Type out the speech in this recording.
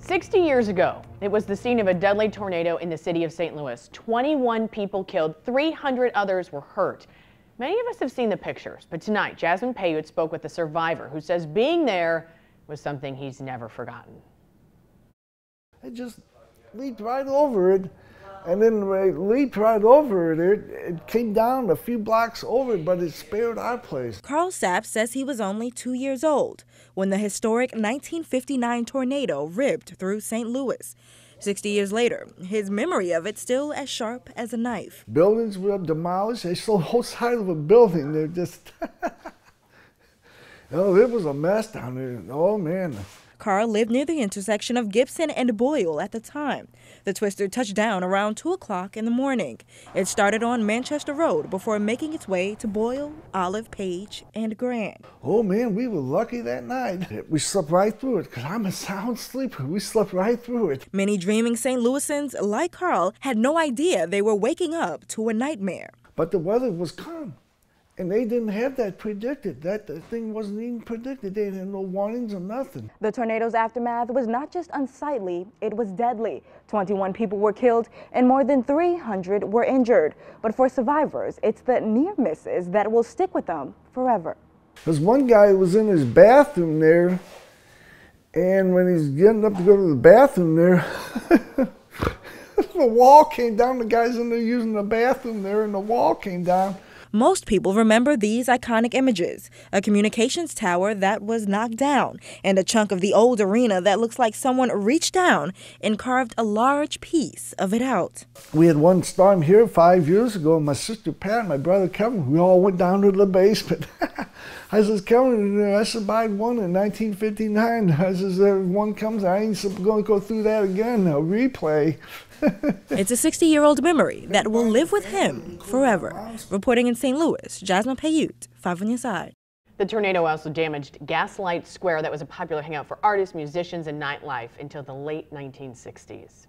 60 years ago, it was the scene of a deadly tornado in the city of St. Louis. 21 people killed, 300 others were hurt. Many of us have seen the pictures, but tonight, Jasmine Payute spoke with the survivor who says being there was something he's never forgotten. It just leaped right over it, and then when it leaped right over it, it came down a few blocks over it, but it spared our place. Carl Sapp says he was only 2 years old when the historic 1959 tornado ripped through St. Louis. 60 years later, his memory of it still as sharp as a knife. Buildings were demolished. They saw the whole side of a building. They're just, oh, it was a mess down there. Oh, man. Carl lived near the intersection of Gibson and Boyle at the time. The twister touched down around 2 o'clock in the morning. It started on Manchester Road before making its way to Boyle, Olive, Page, and Grand. Oh, man, we were lucky that night. We slept right through it because I'm a sound sleeper. We slept right through it. Many dreaming St. Louisans, like Carl, had no idea they were waking up to a nightmare. But the weather was calm. And they didn't have that predicted. That thing wasn't even predicted. They had no warnings or nothing. The tornado's aftermath was not just unsightly, it was deadly. 21 people were killed and more than 300 were injured. But for survivors, it's the near misses that will stick with them forever. There's one guy who was in his bathroom there, and when he's getting up to go to the bathroom there, the wall came down. The guy's in there using the bathroom there, and the wall came down. Most people remember these iconic images: a communications tower that was knocked down and a chunk of the old arena that looks like someone reached down and carved a large piece of it out. We had one storm here 5 years ago, and my sister Pat and my brother Kevin, we all went down to the basement. I says, Kevin, I survived one in 1959. I says, if one comes, I ain't going to go through that again, a replay. It's a 60-year-old memory that will live with him forever. Reporting in St. Louis, Jasmine Payute, 5 on your side. The tornado also damaged Gaslight Square that was a popular hangout for artists, musicians, and nightlife until the late 1960s.